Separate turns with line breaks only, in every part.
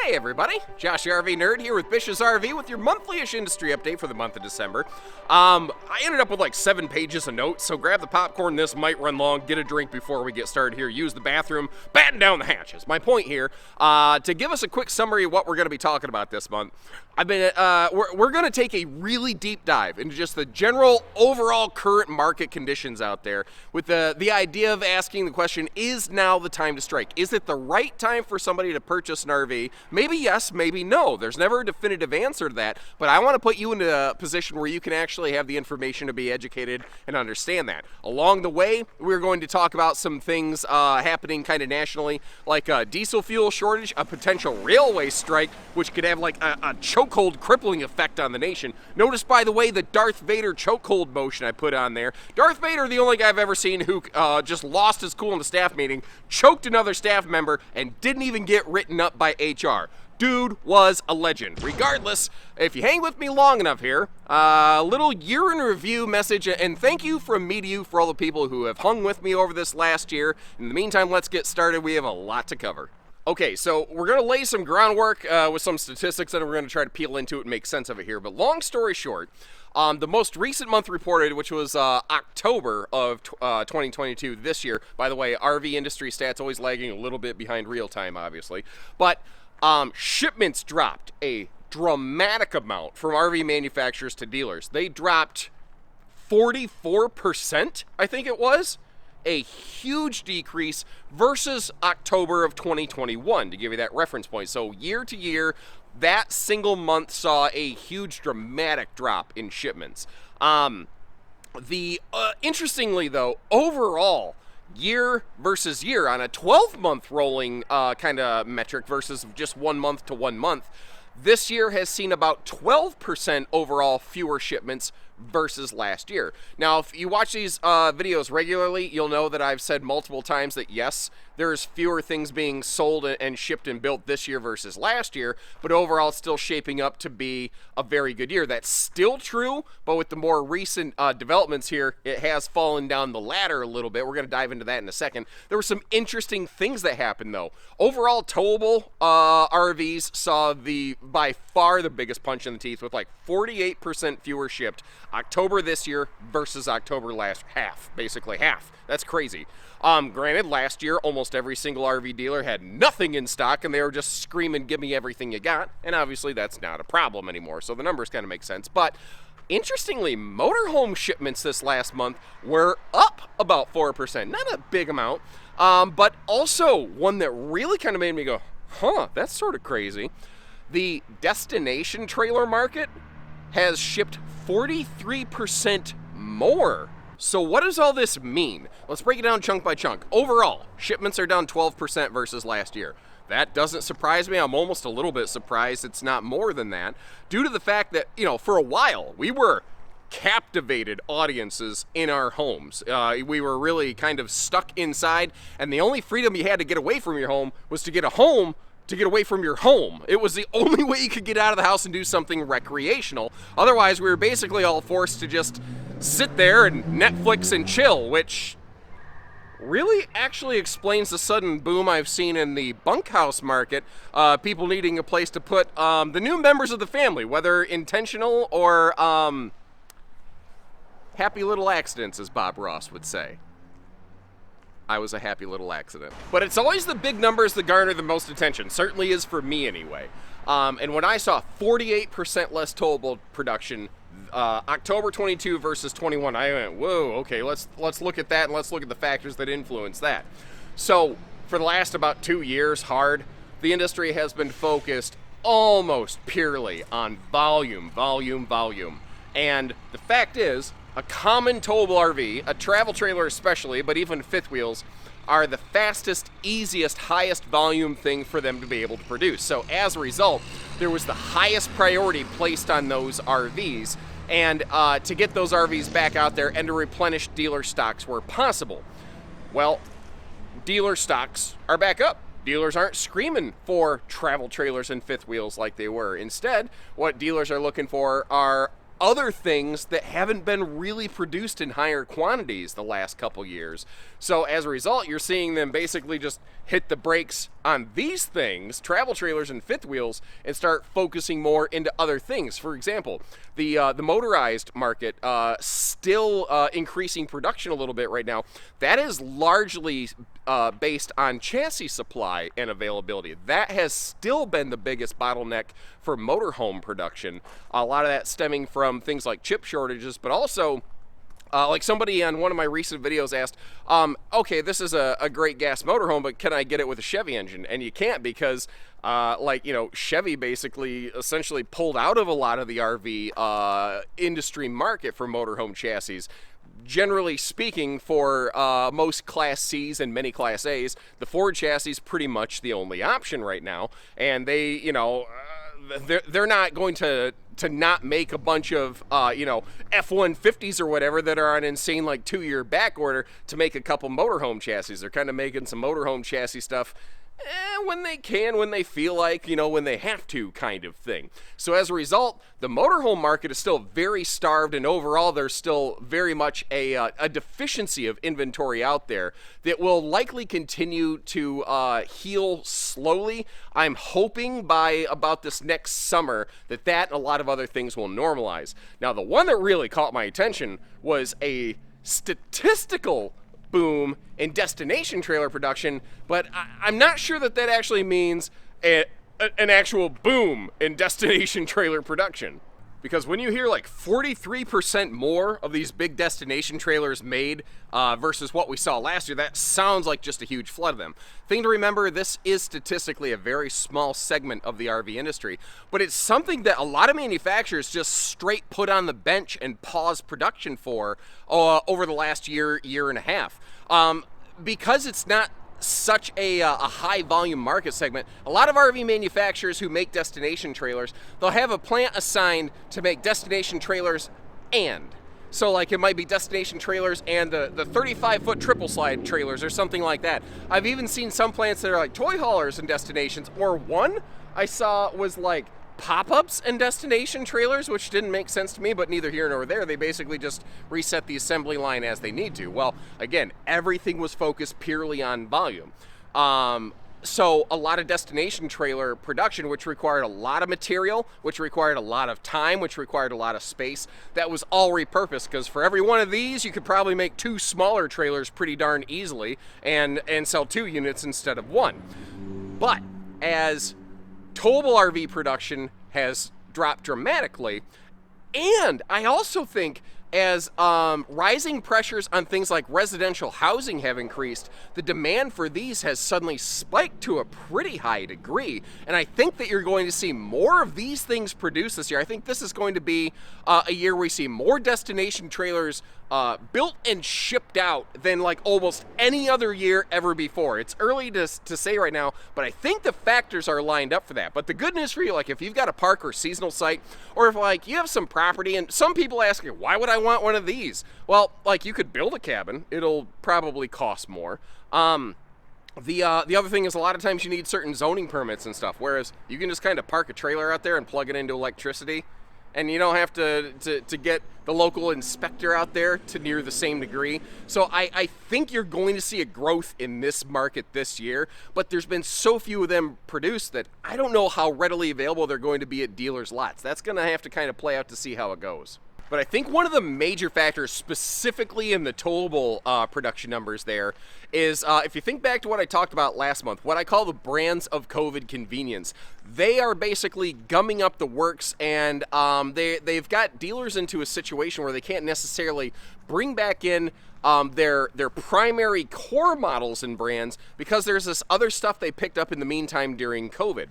Hey everybody, Josh the RV Nerd here with Bish's RV with your monthly-ish industry update for the month of December. I ended up with like 7 pages of notes, so grab the popcorn, this might run long, get a drink before we get started here, use the bathroom, batten down the hatches. My point here, to give us a quick summary of what we're going to be talking about this month, we're going to take a really deep dive into just the general overall current market conditions out there with the idea of asking the question, is now the time to strike? Is it the right time for somebody to purchase an RV? Maybe yes, maybe no. There's never a definitive answer to that, but I want to put you into a position where you can actually have the information to be educated and understand that. Along the way, we're going to talk about some things happening kind of nationally, like a diesel fuel shortage, a potential railway strike, which could have like a chokehold crippling effect on the nation. Notice, by the way, the Darth Vader chokehold motion I put on there. Darth Vader, the only guy I've ever seen who just lost his cool in a staff meeting, choked another staff member, and didn't even get written up by HR. Dude was a legend. Regardless, if you hang with me long enough here, a little year in review message, and thank you from me to you for all the people who have hung with me over this last year. In the meantime, let's get started. We have a lot to cover. Okay, so we're going to lay some groundwork with some statistics, and we're going to try to peel into it and make sense of it here. But long story short, the most recent month reported, which was October of 2022 this year. By the way, RV industry stats always lagging a little bit behind real time, obviously. But shipments dropped a dramatic amount from RV manufacturers to dealers. They dropped 44%, I think it was. A huge decrease versus October of 2021, to give you that reference point. So year to year, that single month saw a huge dramatic drop in shipments. Interestingly though, overall, year versus year on a 12-month rolling kind of metric versus just 1 month to 1 month, this year has seen about 12% overall fewer shipments versus last year. Now, if you watch these videos regularly, you'll know that I've said multiple times that yes, there's fewer things being sold and shipped and built this year versus last year, but overall it's still shaping up to be a very good year. That's still true, but with the more recent developments here, it has fallen down the ladder a little bit. We're going to dive into that in a second. There were some interesting things that happened though. Overall, towable RVs saw by far the biggest punch in the teeth with like 48% fewer shipped October this year versus October last, basically half. That's crazy. Granted, last year, almost every single RV dealer had nothing in stock, and they were just screaming, give me everything you got, and obviously that's not a problem anymore, so the numbers kind of make sense. But interestingly, motorhome shipments this last month were up about 4%. Not a big amount, but also one that really kind of made me go, huh, that's sort of crazy. The destination trailer market has shipped 43% more. So what does all this mean? Let's break it down chunk by chunk. Overall, shipments are down 12% versus last year. That doesn't surprise me. I'm almost a little bit surprised it's not more than that, due to the fact that, for a while, we were captivated audiences in our homes. We were really kind of stuck inside, and the only freedom you had to get away from your home was to get a home to get away from your home. It was the only way you could get out of the house and do something recreational. Otherwise, we were basically all forced to just sit there and Netflix and chill, which really actually explains the sudden boom I've seen in the bunkhouse market. People needing a place to put the new members of the family, whether intentional or happy little accidents, as Bob Ross would say. I was a happy little accident. But it's always the big numbers that garner the most attention. Certainly is for me anyway. And when I saw 48% less towable production, October 22 versus 21, I went, whoa, okay, let's look at that and let's look at the factors that influence that. So for the last about 2 years, the industry has been focused almost purely on volume. And the fact is, a common towable RV, a travel trailer especially, but even fifth wheels, are the fastest, easiest, highest volume thing for them to be able to produce. So as a result, there was the highest priority placed on those RVs, and to get those RVs back out there and to replenish dealer stocks where possible. Well, dealer stocks are back up. Dealers aren't screaming for travel trailers and fifth wheels like they were. Instead, what dealers are looking for are other things that haven't been really produced in higher quantities the last couple years. So as a result, you're seeing them basically just hit the brakes on these things, travel trailers and fifth wheels, and start focusing more into other things. For example, the motorized market still increasing production a little bit right now. That is largely based on chassis supply and availability. That has still been the biggest bottleneck for motorhome production. A lot of that stemming from things like chip shortages, but also like somebody on one of my recent videos asked, okay, this is a great gas motorhome, but can I get it with a Chevy engine? And you can't, because Chevy basically essentially pulled out of a lot of the RV industry market for motorhome chassis. Generally speaking, for most Class C's and many Class A's, the Ford chassis is pretty much the only option right now. And they, they're not going to not make a bunch of F-150s or whatever that are on insane 2-year back order to make a couple motorhome chassis. They're kind of making some motorhome chassis stuff when they can, when they feel like, when they have to, kind of thing. So as a result, the motorhome market is still very starved, and overall there's still very much a deficiency of inventory out there that will likely continue to heal slowly. I'm hoping by about this next summer that and a lot of other things will normalize. Now, the one that really caught my attention was a statistical boom in destination trailer production, but I'm not sure that actually means an actual boom in destination trailer production. Because when you hear 43% more of these big destination trailers made versus what we saw last year, that sounds like just a huge flood of them. Thing to remember, this is statistically a very small segment of the RV industry, but it's something that a lot of manufacturers just straight put on the bench and pause production for over the last year and a half. Because it's not such a high volume market segment, a lot of RV manufacturers who make destination trailers, they'll have a plant assigned to make destination trailers, and so it might be destination trailers and the 35-foot triple slide trailers or something like that. I've even seen some plants that are toy haulers and destinations, or one I saw was pop-ups and destination trailers, which didn't make sense to me, but neither here nor there. They basically just reset the assembly line as they need to. Well, again, everything was focused purely on volume. So a lot of destination trailer production, which required a lot of material, which required a lot of time, which required a lot of space, that was all repurposed, because for every one of these, you could probably make 2 smaller trailers pretty darn easily and sell 2 units instead of 1. But as towable RV production has dropped dramatically, and I also think as rising pressures on things like residential housing have increased, the demand for these has suddenly spiked to a pretty high degree, and I think that you're going to see more of these things produced this year. I think this is going to be a year where we see more destination trailers built and shipped out than almost any other year ever before. It's early to say right now, but I think the factors are lined up for that. But the good news for you, if you've got a park or seasonal site, or if you have some property, and some people ask me, why would I want one of these? Well, you could build a cabin. It'll probably cost more. The other thing is, a lot of times you need certain zoning permits and stuff, whereas you can just kind of park a trailer out there and plug it into electricity, and you don't have to get the local inspector out there to near the same degree. So I think you're going to see a growth in this market this year, but there's been so few of them produced that I don't know how readily available they're going to be at dealers' lots. That's going to have to kind of play out to see how it goes. But I think one of the major factors, specifically in the towable production numbers there, is if you think back to what I talked about last month, what I call the brands of COVID convenience. They are basically gumming up the works, and they've got dealers into a situation where they can't necessarily bring back in their primary core models and brands, because there's this other stuff they picked up in the meantime during COVID.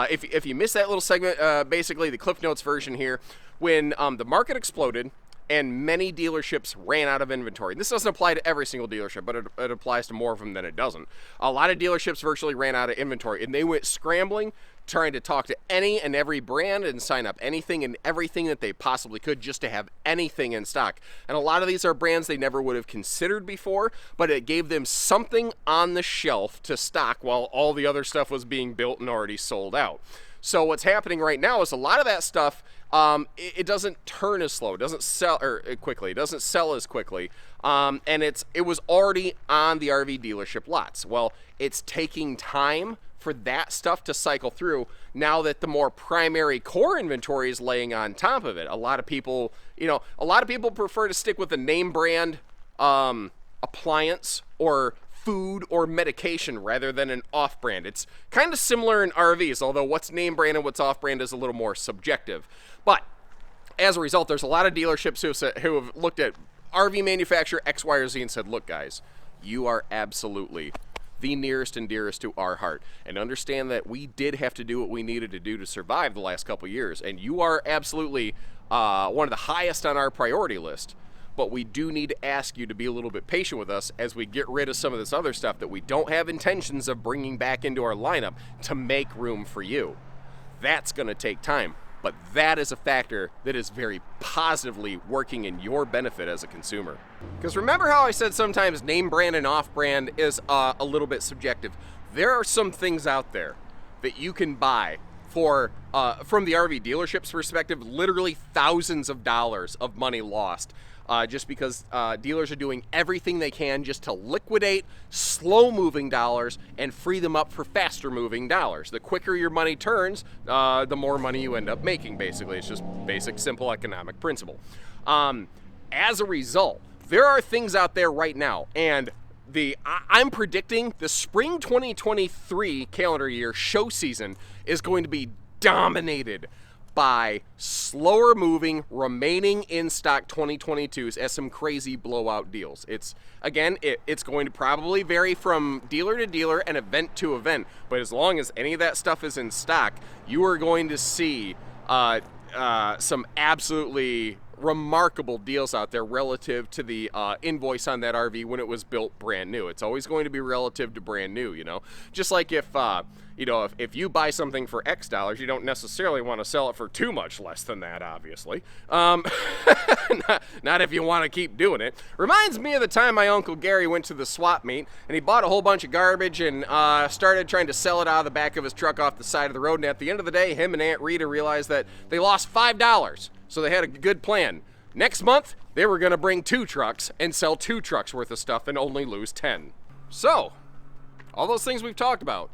If you missed that little segment, basically the Cliff Notes version here, when the market exploded and many dealerships ran out of inventory. This doesn't apply to every single dealership, but it applies to more of them than it doesn't. A lot of dealerships virtually ran out of inventory, and they went scrambling trying to talk to any and every brand and sign up anything and everything that they possibly could just to have anything in stock. And a lot of these are brands they never would have considered before, but it gave them something on the shelf to stock while all the other stuff was being built and already sold out. So what's happening right now is a lot of that stuff, it doesn't turn as slow, it doesn't sell quickly, it doesn't sell as quickly, and it was already on the RV dealership lots. Well, it's taking time for that stuff to cycle through now that the more primary core inventory is laying on top of it. A lot of people prefer to stick with a name brand appliance or food or medication rather than an off-brand. It's kind of similar in RVs, although what's name brand and what's off-brand is a little more subjective. But as a result, there's a lot of dealerships who have looked at RV manufacturer X, Y, or Z and said, look guys, you are absolutely the nearest and dearest to our heart, and understand that we did have to do what we needed to do to survive the last couple years, and you are absolutely one of the highest on our priority list. But we do need to ask you to be a little bit patient with us as we get rid of some of this other stuff that we don't have intentions of bringing back into our lineup to make room for you. That's going to take time, but that is a factor that is very positively working in your benefit as a consumer. Because remember how I said sometimes name brand and off brand is a little bit subjective? There are some things out there that you can buy for, from the RV dealership's perspective, literally thousands of dollars of money lost. Just because dealers are doing everything they can just to liquidate slow-moving dollars and free them up for faster-moving dollars. The quicker your money turns, the more money you end up making, basically. It's just basic, simple economic principle. As a result, there are things out there right now, and I'm predicting the spring 2023 calendar year show season is going to be dominated by slower moving, remaining in stock 2022s as some crazy blowout deals. It's going to probably vary from dealer to dealer and event to event, but as long as any of that stuff is in stock, you are going to see some absolutely remarkable deals out there relative to the invoice on that RV when it was built brand new. It's always going to be relative to brand new, you know? Just like if you buy something for X dollars, you don't necessarily want to sell it for too much less than that, obviously. Not if you want to keep doing it. Reminds me of the time my Uncle Gary went to the swap meet, and he bought a whole bunch of garbage and started trying to sell it out of the back of his truck off the side of the road, and at the end of the day, him and Aunt Rita realized that they lost $5. So they had a good plan. Next month, they were going to bring 2 trucks and sell 2 trucks worth of stuff and only lose 10. So, all those things we've talked about,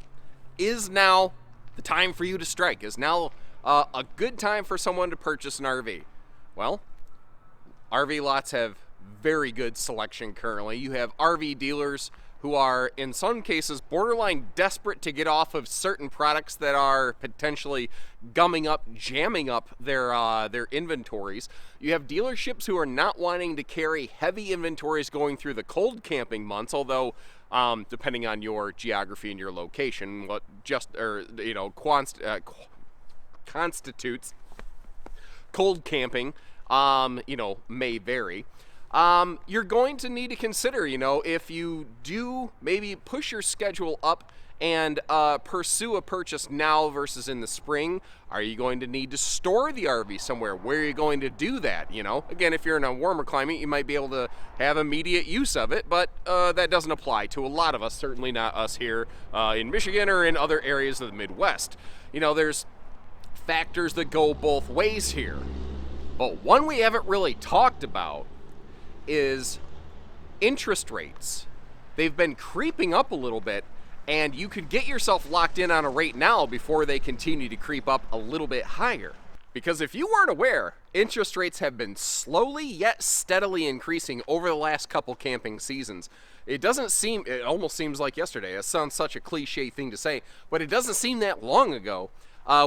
is now the time for you to strike? Is now a good time for someone to purchase an RV? Well, RV lots have very good selection currently. You have RV dealers who are, in some cases, borderline desperate to get off of certain products that are potentially jamming up their inventories. You have dealerships who are not wanting to carry heavy inventories going through the cold camping months, although depending on your geography and your location, what constitutes cold camping, may vary. You're going to need to consider, if you do maybe push your schedule up and pursue a purchase now versus in the spring, are you going to need to store the RV somewhere? Where are you going to do that? Again, if you're in a warmer climate, you might be able to have immediate use of it, but that doesn't apply to a lot of us, certainly not us here in Michigan or in other areas of the Midwest. There's factors that go both ways here, but one we haven't really talked about is interest rates. They've been creeping up a little bit, and you could get yourself locked in on a rate now before they continue to creep up a little bit higher. Because if you weren't aware, interest rates have been slowly yet steadily increasing over the last couple camping seasons. It almost seems like yesterday. It sounds such a cliche thing to say, but it doesn't seem that long ago.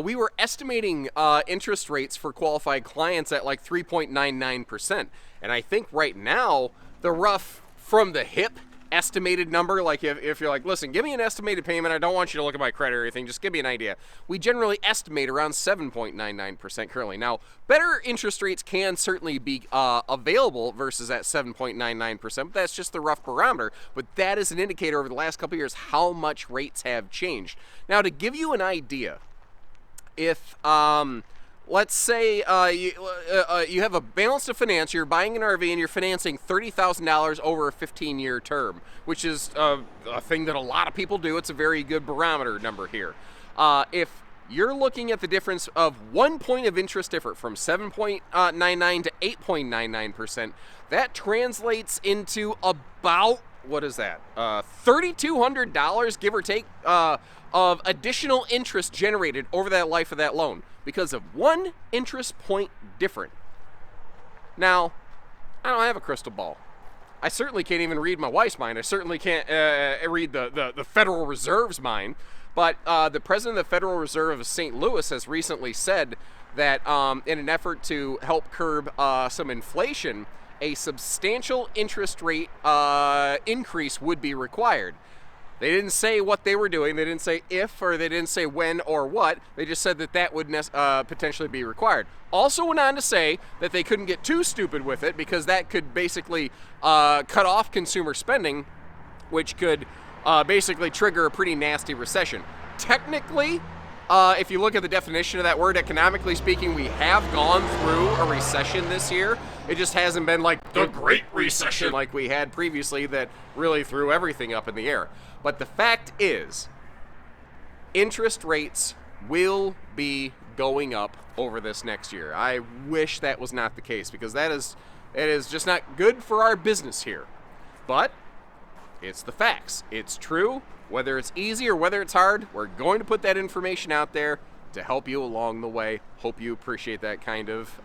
We were estimating interest rates for qualified clients at like 3.99%. And I think right now, the rough from the hip estimated number, like if you're like, listen, give me an estimated payment, I don't want you to look at my credit or anything, just give me an idea. We generally estimate around 7.99% currently. Now, better interest rates can certainly be available versus that 7.99%, but that's just the rough barometer. But that is an indicator over the last couple of years how much rates have changed. Now, to give you an idea if let's say you have a balance to finance, you're buying an RV and you're financing $30,000 over a 15-year term, which is a thing that a lot of people do. It's a very good barometer number here. If you're looking at the difference of 1 point of interest different from 7.99 to 8.99%, that translates into about, what is that, $3,200, give or take, of additional interest generated over that life of that loan because of 1 interest point different. Now, I don't have a crystal ball. I certainly can't even read my wife's mind. I certainly can't read the Federal Reserve's mind. But the president of the Federal Reserve of St. Louis has recently said that in an effort to help curb some inflation, a substantial interest rate increase would be required. They didn't say what they were doing. They didn't say if, or they didn't say when or what. They just said that that would potentially be required. Also went on to say that they couldn't get too stupid with it because that could basically cut off consumer spending, which could basically trigger a pretty nasty recession. Technically, if you look at the definition of that word, economically speaking, we have gone through a recession this year. It just hasn't been like the Great Recession like we had previously that really threw everything up in the air. But the fact is, interest rates will be going up over this next year. I wish that was not the case because it is just not good for our business here. But it's the facts. It's true. Whether it's easy or whether it's hard, we're going to put that information out there to help you along the way. Hope you appreciate that kind of,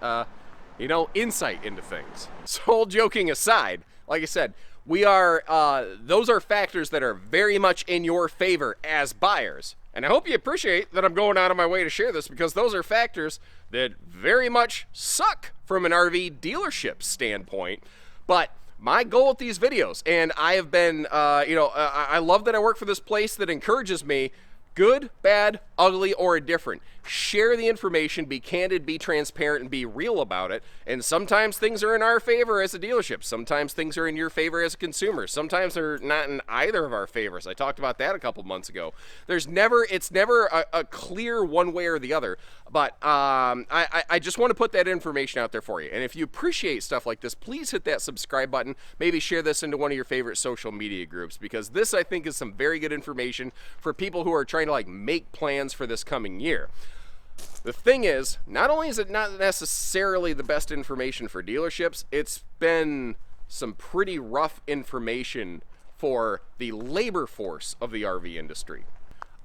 insight into things. So, all joking aside, like I said, those are factors that are very much in your favor as buyers. And I hope you appreciate that I'm going out of my way to share this because those are factors that very much suck from an RV dealership standpoint. But my goal with these videos, and I have been, I love that I work for this place that encourages me, good, bad, ugly, or indifferent. Share the information, be candid, be transparent, and be real about it. And sometimes things are in our favor as a dealership. Sometimes things are in your favor as a consumer. Sometimes they're not in either of our favors. I talked about that a couple months ago. It's never a clear one way or the other. But I just want to put that information out there for you. And if you appreciate stuff like this, please hit that subscribe button. Maybe share this into one of your favorite social media groups because this, I think, is some very good information for people who are trying to make plans for this coming year. The thing is, not only is it not necessarily the best information for dealerships, it's been some pretty rough information for the labor force of the RV industry.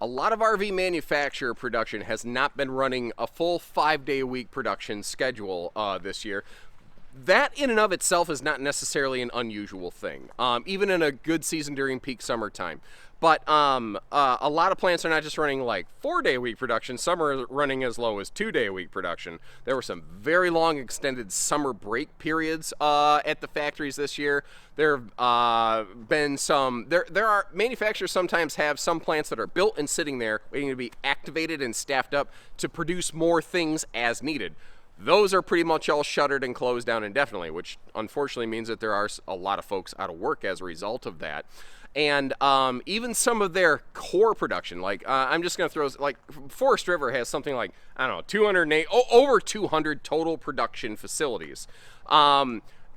A lot of RV manufacturer production has not been running a full 5-day-a-week production schedule this year. That in and of itself is not necessarily an unusual thing, even in a good season during peak summertime. But a lot of plants are not just running 4-day-a-week production. Some are running as low as 2-day-a-week production. There were some very long extended summer break periods at the factories this year. There have been some, there are, manufacturers sometimes have some plants that are built and sitting there waiting to be activated and staffed up to produce more things as needed. Those are pretty much all shuttered and closed down indefinitely, which unfortunately means that there are a lot of folks out of work as a result of that. And even some of their core production, I'm just going to throw, Forest River has something like, 208, over 200 total production facilities.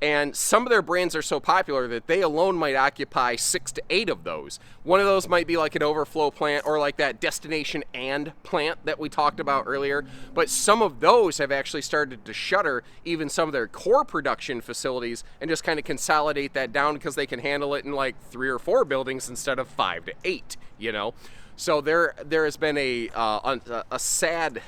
And some of their brands are so popular that they alone might occupy 6 to 8 of those. One of those might be like an overflow plant or like that destination and plant that we talked about earlier. But some of those have actually started to shutter even some of their core production facilities and just kind of consolidate that down because they can handle it in 3 or 4 buildings instead of 5 to 8, So there has been a sad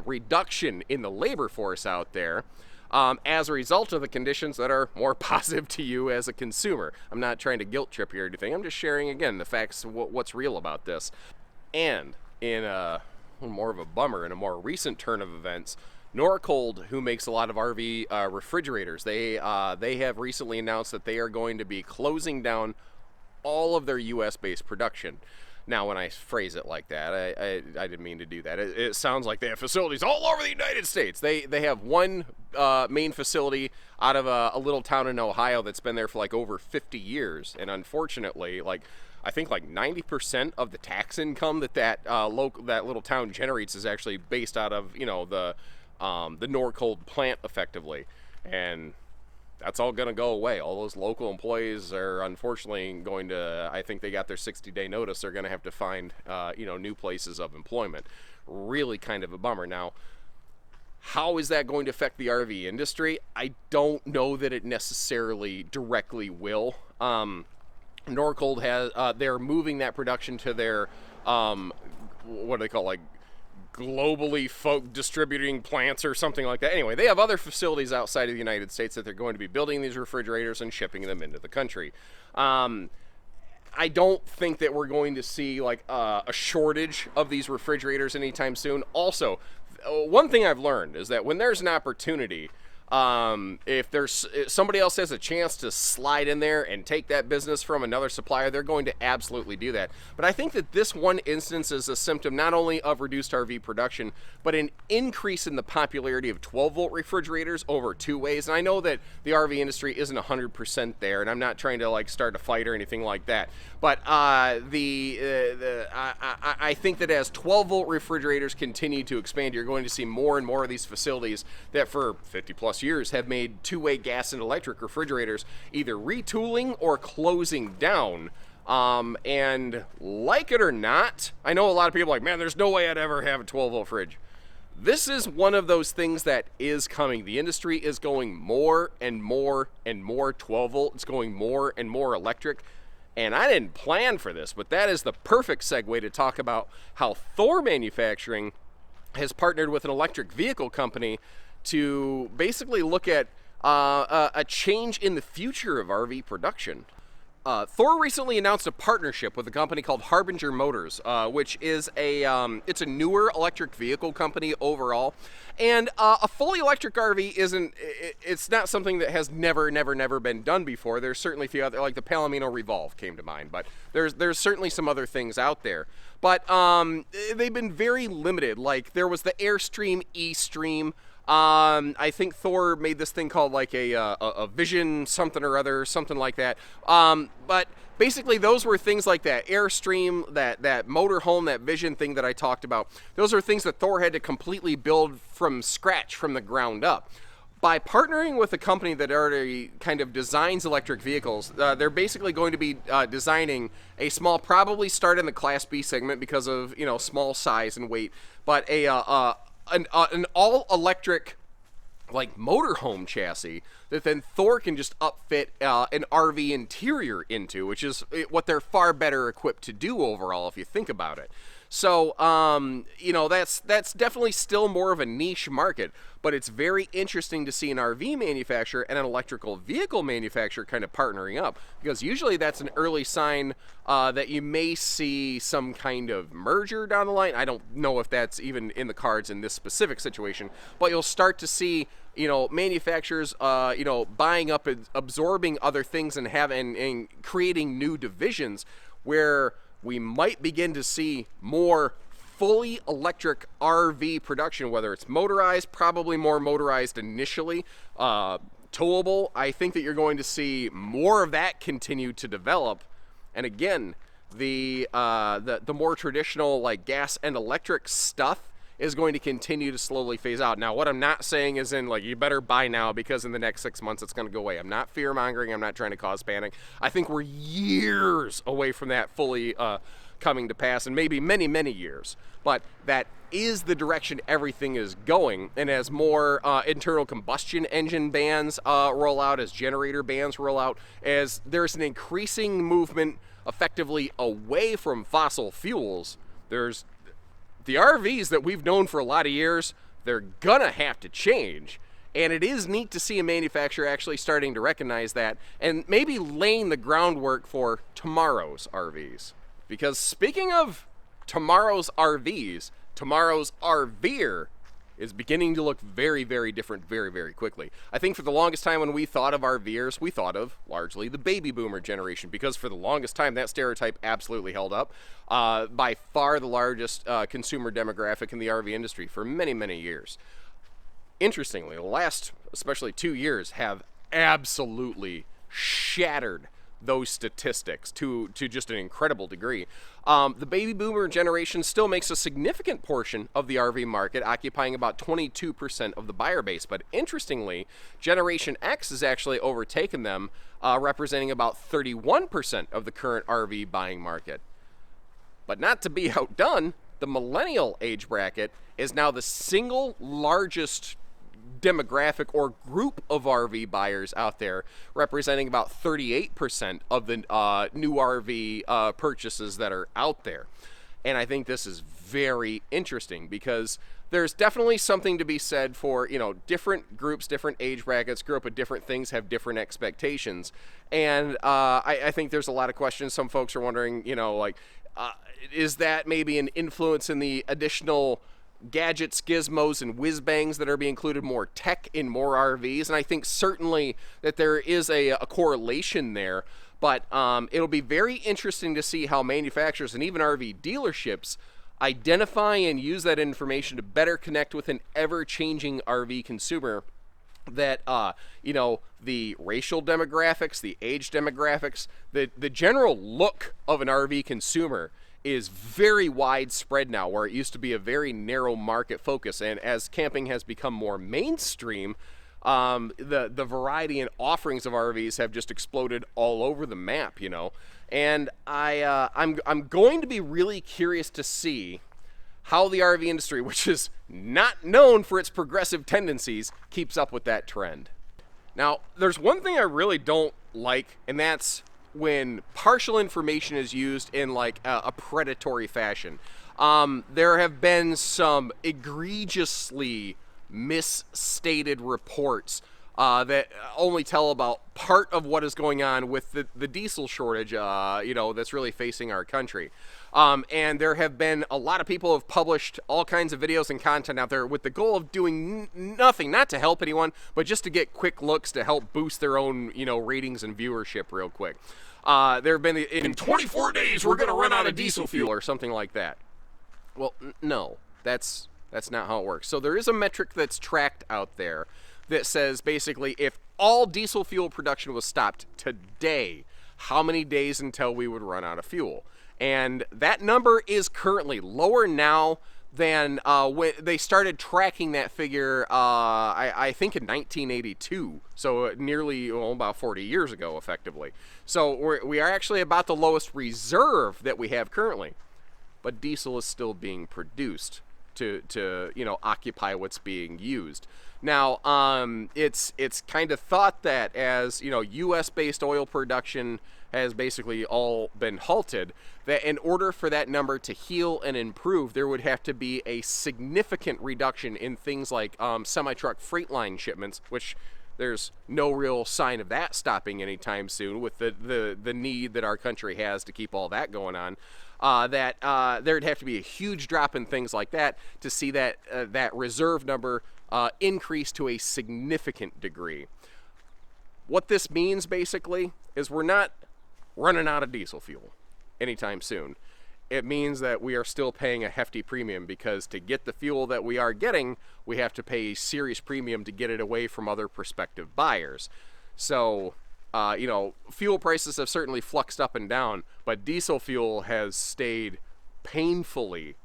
reduction in the labor force out there. As a result of the conditions that are more positive to you as a consumer. I'm not trying to guilt trip you or anything. I'm just sharing, again, the facts, what's real about this. And in more of a bummer, in a more recent turn of events, Norcold, who makes a lot of RV refrigerators, they have recently announced that they are going to be closing down all of their U.S.-based production. Now, when I phrase it like that, I didn't mean to do that. It sounds like they have facilities all over the United States. They have one main facility out of a little town in Ohio that's been there for over 50 years. And unfortunately, I think like 90% of the tax income that little town generates is actually based out of the Norcold plant effectively, and that's all going to go away. All those local employees are unfortunately going to, I think they got their 60-day notice. They're going to have to find new places of employment. Really kind of a bummer. Now, how is that going to affect the RV industry? I don't know that it necessarily directly will. Norcold has they're moving that production to their what do they call, like, globally distributing plants or something like that. Anyway, they have other facilities outside of the United States that they're going to be building these refrigerators and shipping them into the country. I don't think that we're going to see like a shortage of these refrigerators anytime soon. Also, one thing I've learned is that when there's an opportunity, if somebody else has a chance to slide in there and take that business from another supplier, they're going to absolutely do that. But I think that this one instance is a symptom not only of reduced RV production, but an increase in the popularity of 12-volt refrigerators over two-ways. And I know that the RV industry isn't 100% there, and I'm not trying to like start a fight or anything like that. But I think that as 12-volt refrigerators continue to expand, you're going to see more and more of these facilities that for 50 plus years have made two-way gas and electric refrigerators either retooling or closing down. And like it or not, I know a lot of people are like, man, there's no way I'd ever have a 12-volt fridge. This is one of those things that is coming. The industry is going more and more and more 12-volt. It's going more and more electric. And I didn't plan for this, but that is the perfect segue to talk about how Thor Manufacturing has partnered with an electric vehicle company to basically look at a change in the future of RV production. Thor recently announced a partnership with a company called Harbinger Motors, which is it's a newer electric vehicle company overall. And a fully electric RV it's not something that has never been done before. There's certainly a few other, like the Palomino Revolve came to mind, but there's certainly some other things out there. But they've been very limited. Like there was the Airstream E-Stream. I think Thor made this thing called like a Vision something or other, something like that. But basically those were things like that Airstream, that motorhome, that Vision thing that I talked about. Those are things that Thor had to completely build from scratch, from the ground up. By partnering with a company that already kind of designs electric vehicles, they're basically going to be designing a small, probably start in the Class B segment because of small size and weight, but an all-electric like motorhome chassis that then Thor can just upfit an RV interior into, which is what they're far better equipped to do overall if you think about it. So, that's definitely still more of a niche market, but it's very interesting to see an RV manufacturer and an electrical vehicle manufacturer kind of partnering up, because usually that's an early sign that you may see some kind of merger down the line. I don't know if that's even in the cards in this specific situation, but you'll start to see manufacturers, buying up and absorbing other things and creating new divisions where we might begin to see more fully electric RV production, whether it's motorized, probably more motorized initially, towable. I think that you're going to see more of that continue to develop. And again, the more traditional like gas and electric stuff is going to continue to slowly phase out. Now, what I'm not saying is like you better buy now because in the next 6 months it's going to go away. I'm not fear-mongering. I'm not trying to cause panic. I think we're years away from that fully coming to pass, and maybe many, many years. But that is the direction everything is going. And as more internal combustion engine bans roll out, as generator bans roll out, as there's an increasing movement effectively away from fossil fuels, there's the RVs that we've known for a lot of years, they're gonna have to change. And it is neat to see a manufacturer actually starting to recognize that and maybe laying the groundwork for tomorrow's RVs. Because speaking of tomorrow's RVs, tomorrow's RVer is beginning to look very, very different very, very quickly. I think for the longest time when we thought of RVers, we thought of largely the baby boomer generation, because for the longest time that stereotype absolutely held up. By far the largest consumer demographic in the RV industry for many, many years. Interestingly, the last, especially 2 years, have absolutely shattered those statistics to just an incredible degree. The baby boomer generation still makes a significant portion of the RV market, occupying about 22% of the buyer base. But interestingly, Generation X has actually overtaken them, representing about 31% of the current RV buying market. But not to be outdone, the millennial age bracket is now the single largest demographic or group of RV buyers out there, representing about 38% of the new RV purchases that are out there. And I think this is very interesting because there's definitely something to be said for, you know, different groups, different age brackets, grew up with different things, have different expectations. And I think there's a lot of questions. Some folks are wondering, you know, like, is that maybe an influence in the additional gadgets, gizmos, and whiz-bangs that are being included, more tech in more RVs? And I think certainly that there is a correlation there, but it'll be very interesting to see how manufacturers and even RV dealerships identify and use that information to better connect with an ever-changing RV consumer that, you know, the racial demographics, the age demographics, the general look of an RV consumer is very widespread now, where it used to be a very narrow market focus. And as camping has become more mainstream, the variety and offerings of RVs have just exploded all over the map, you know. And I'm going to be really curious to see how the RV industry, which is not known for its progressive tendencies, keeps up with that trend. Now, there's one thing I really don't like, and that's when partial information is used in like a predatory fashion. There have been some egregiously misstated reports that only tell about part of what is going on with the diesel shortage, you know, that's really facing our country. And there have been a lot of people have published all kinds of videos and content out there with the goal of doing nothing, not to help anyone, but just to get quick looks to help boost their own, you know, ratings and viewership real quick. There have been, in 24 days, we're going to run out of diesel fuel or something like that. Well, no, that's not how it works. So there is a metric that's tracked out there that says basically if all diesel fuel production was stopped today, how many days until we would run out of fuel? And that number is currently lower now than when they started tracking that figure, I think in 1982, so nearly about 40 years ago, effectively. So we are actually about the lowest reserve that we have currently, but diesel is still being produced to you know, occupy what's being used. Now, it's kind of thought that as, you know, U.S.-based oil production has basically all been halted, that in order for that number to heal and improve, there would have to be a significant reduction in things like semi-truck freight line shipments, which there's no real sign of that stopping anytime soon with the need that our country has to keep all that going on. There'd have to be a huge drop in things like that to see that that reserve number increase to a significant degree. What this means basically is we're not running out of diesel fuel anytime soon. It means that we are still paying a hefty premium, because to get the fuel that we are getting, we have to pay a serious premium to get it away from other prospective buyers. So, you know, fuel prices have certainly fluxed up and down, but diesel fuel has stayed painfully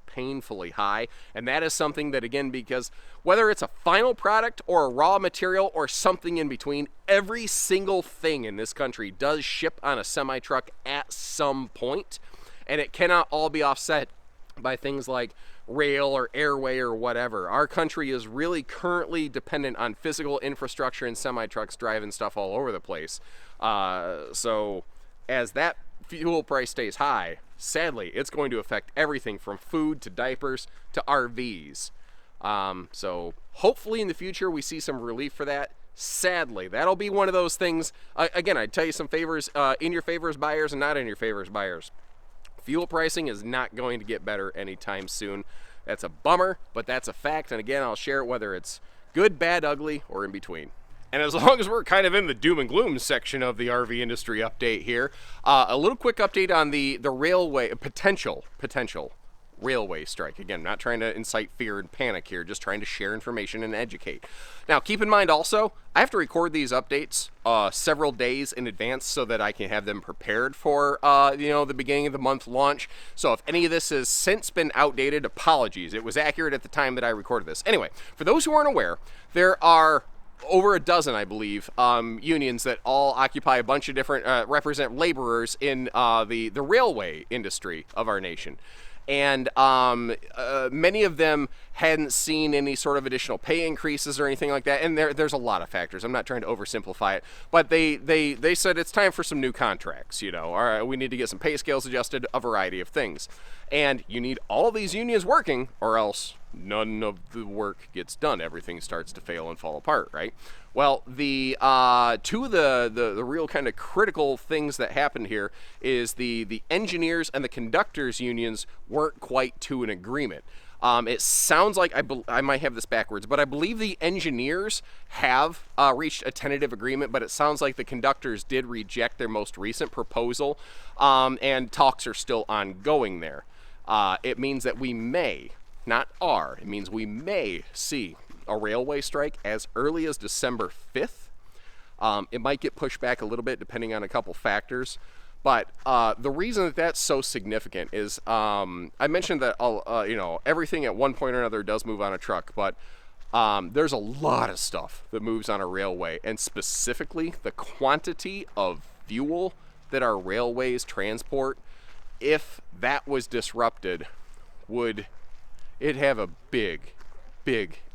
high. And that is something that, again, because whether it's a final product or a raw material or something in between, every single thing in this country does ship on a semi-truck at some point, and it cannot all be offset by things like rail or airway or whatever. Our country is really currently dependent on physical infrastructure and semi-trucks driving stuff all over the place. So as that fuel price stays high, sadly, it's going to affect everything from food to diapers to RVs. So hopefully in the future we see some relief for that. Sadly, that'll be one of those things. Again, I'd tell you some favors, in your favor as buyers and not in your favor as buyers. Fuel pricing is not going to get better anytime soon. That's a bummer, but that's a fact. And again, I'll share it whether it's good, bad, ugly, or in between. And as long as we're kind of in the doom and gloom section of the RV industry update here, a little quick update on the railway potential railway strike. Again, not trying to incite fear and panic here, just trying to share information and educate. Now, keep in mind also, I have to record these updates several days in advance so that I can have them prepared for, the beginning of the month launch. So if any of this has since been outdated, apologies. It was accurate at the time that I recorded this. Anyway, for those who aren't aware, there are over a dozen, I believe, unions that all occupy a bunch of different, represent laborers in the railway industry of our nation. And many of them hadn't seen any sort of additional pay increases or anything like that. And there's a lot of factors. I'm not trying to oversimplify it. But they said it's time for some new contracts, All right, we need to get some pay scales adjusted, a variety of things. And you need all these unions working, or else none of the work gets done. Everything starts to fail and fall apart, right? Well, the two of the real kind of critical things that happened here is the engineers and the conductors unions weren't quite to an agreement. It sounds like I might have this backwards, but I believe the engineers have reached a tentative agreement, but it sounds like the conductors did reject their most recent proposal, and talks are still ongoing there. It means that we may, not are, it means we may see a railway strike as early as December 5th. It might get pushed back a little bit depending on a couple factors. But the reason that that's so significant is I mentioned that everything at one point or another does move on a truck, but there's a lot of stuff that moves on a railway, and specifically the quantity of fuel that our railways transport, if that was disrupted, would it have a big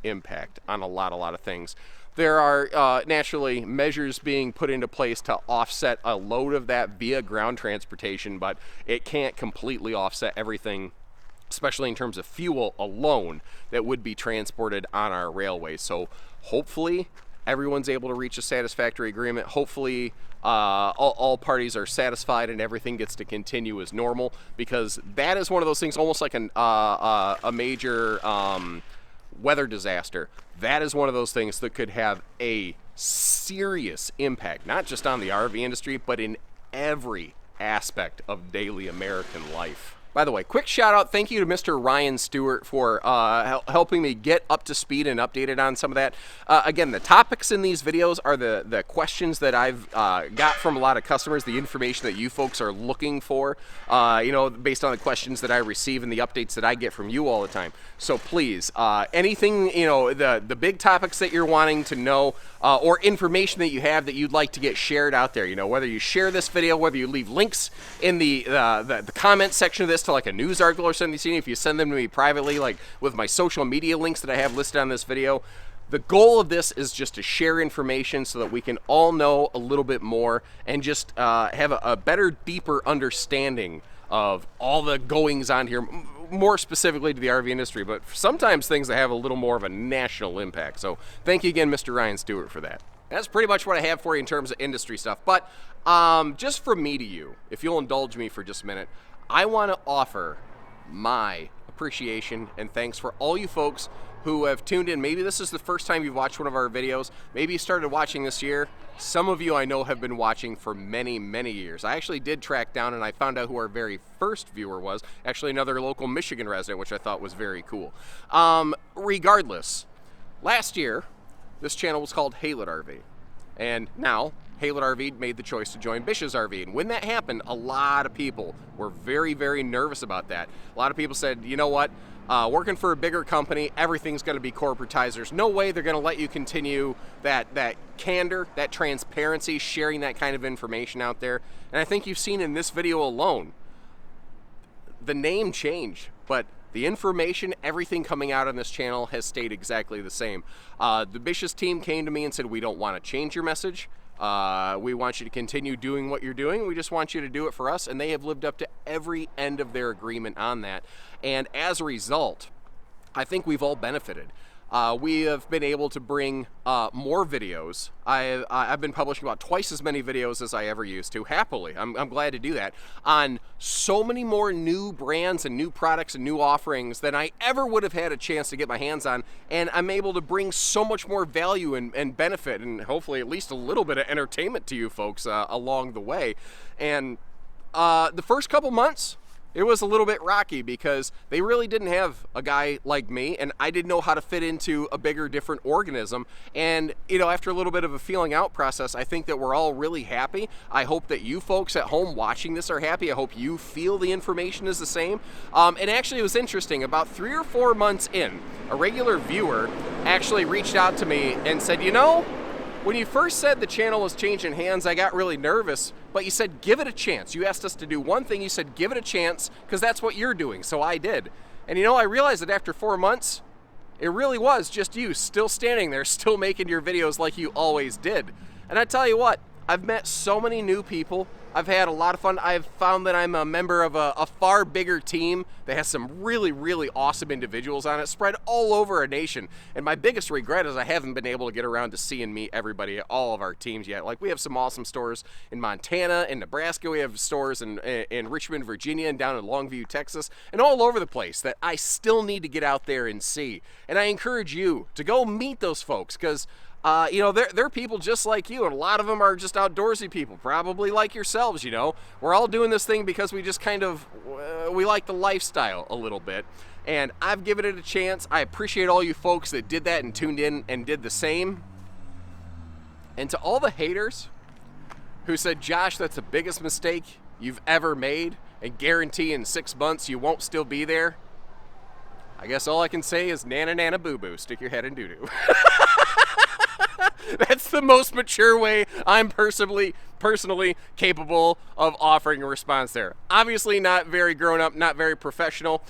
impact on a lot of things. There are naturally measures being put into place to offset a load of that via ground transportation, but it can't completely offset everything, especially in terms of fuel alone, that would be transported on our railways. So hopefully everyone's able to reach a satisfactory agreement. Hopefully all parties are satisfied and everything gets to continue as normal, because that is one of those things, almost like a major weather disaster. That is one of those things that could have a serious impact, not just on the RV industry, but in every aspect of daily American life. By the way, quick shout out, thank you to Mr. Ryan Stewart for helping me get up to speed and updated on some of that. Again, the topics in these videos are the questions that I've got from a lot of customers, the information that you folks are looking for, based on the questions that I receive and the updates that I get from you all the time. So please, anything, the big topics that you're wanting to know, or information that you have that you'd like to get shared out there, whether you share this video, whether you leave links in the comment section of this to like a news article or something, if you send them to me privately, like with my social media links that I have listed on this video. The goal of this is just to share information so that we can all know a little bit more and just have a better, deeper understanding of all the goings on here, more specifically to the RV industry, but sometimes things that have a little more of a national impact. So thank you again, Mr. Ryan Stewart, for that. That's pretty much what I have for you in terms of industry stuff. But just from me to you, if you'll indulge me for just a minute, I want to offer my appreciation and thanks for all you folks who have tuned in. Maybe this is the first time you've watched one of our videos. Maybe you started watching this year. Some of you I know have been watching for many years. I actually did track down and I found out who our very first viewer was. Actually, another local Michigan resident, which I thought was very cool. Regardless, last year, this channel was called Haylett RV. And now, Haylett RV made the choice to join Bish's RV. And when that happened, a lot of people were very nervous about that. A lot of people said, you know what, working for a bigger company, everything's going to be corporatized. There's no way they're going to let you continue that candor, that transparency, sharing that kind of information out there. And I think you've seen in this video alone, the name changed, but the information, everything coming out on this channel has stayed exactly the same. The Bish's team came to me and said, we don't want to change your message. We want you to continue doing what you're doing. We just want you to do it for us. And they have lived up to every end of their agreement on that. And as a result, I think we've all benefited. We have been able to bring more videos. I've been publishing about twice as many videos as I ever used to, happily. I'm glad to do that, on so many more new brands and new products and new offerings than I ever would have had a chance to get my hands on. And I'm able to bring so much more value and benefit and hopefully at least a little bit of entertainment to you folks along the way. And the first couple months, it was a little bit rocky because they really didn't have a guy like me, and I didn't know how to fit into a bigger, different organism. And, you know, after a little bit of a feeling out process, I think that we're all really happy. I hope that you folks at home watching this are happy. I hope you feel the information is the same. And actually, it was interesting. About 3 or 4 months in, a regular viewer actually reached out to me and said, you know, when you first said the channel was changing hands, I got really nervous, but you said give it a chance. You asked us to do one thing, you said give it a chance, because that's what you're doing, so I did. And you know, I realized that after 4 months, it really was just you, still standing there, still making your videos like you always did. And I tell you what, I've met so many new people. I've had a lot of fun. I've found that I'm a member of a far bigger team that has some really, really awesome individuals on it, spread all over our nation. And my biggest regret is I haven't been able to get around to see and meet everybody at all of our teams yet. Like, we have some awesome stores in Montana, in Nebraska. We have stores in Richmond, Virginia, and down in Longview, Texas, and all over the place that I still need to get out there and see. And I encourage you to go meet those folks, because you know, they're people just like you, and a lot of them are just outdoorsy people, probably like yourselves, you know. We're all doing this thing because we just kind of, we like the lifestyle a little bit, and I've given it a chance. I appreciate all you folks that did that and tuned in and did the same. And to all the haters who said, Josh, that's the biggest mistake you've ever made, and guarantee in 6 months you won't still be there, I guess all I can say is nana nana boo boo, stick your head in doo doo. That's the most mature way I'm personally capable of offering a response there. Obviously not very grown up, not very professional,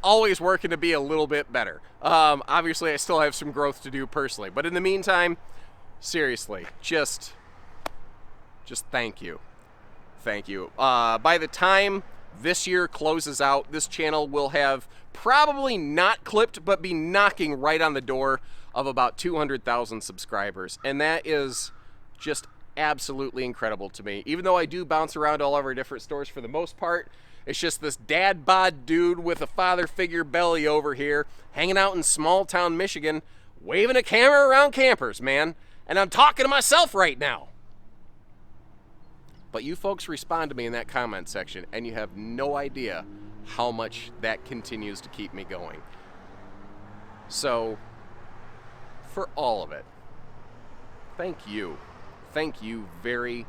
always working to be a little bit better. Obviously I still have some growth to do personally, but in the meantime, seriously, just thank you. Thank you. By the time this year closes out, this channel will have probably not clipped, but be knocking right on the door of about 200,000 subscribers. And that is just absolutely incredible to me. Even though I do bounce around all of our different stores for the most part, it's just this dad bod dude with a father figure belly over here, hanging out in small town Michigan, waving a camera around campers, man. And I'm talking to myself right now. But you folks respond to me in that comment section, and you have no idea how much that continues to keep me going. So, for all of it, thank you. Thank you very,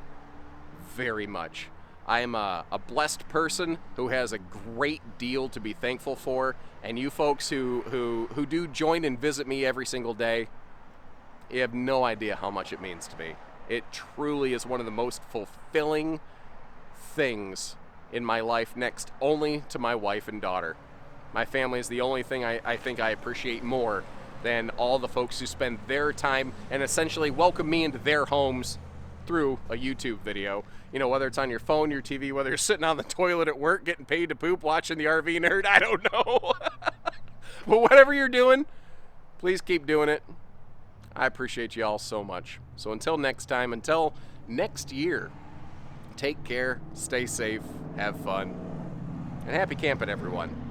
very much. I am a blessed person who has a great deal to be thankful for, and you folks who do join and visit me every single day, you have no idea how much it means to me. It truly is one of the most fulfilling things in my life, next only to my wife and daughter. My family is the only thing I think I appreciate more than all the folks who spend their time and essentially welcome me into their homes through a YouTube video. You know, whether it's on your phone, your TV, whether you're sitting on the toilet at work, getting paid to poop, watching the RV Nerd, I don't know. But whatever you're doing, please keep doing it. I appreciate you all so much. So until next time, until next year, take care, stay safe, have fun, and happy camping, everyone.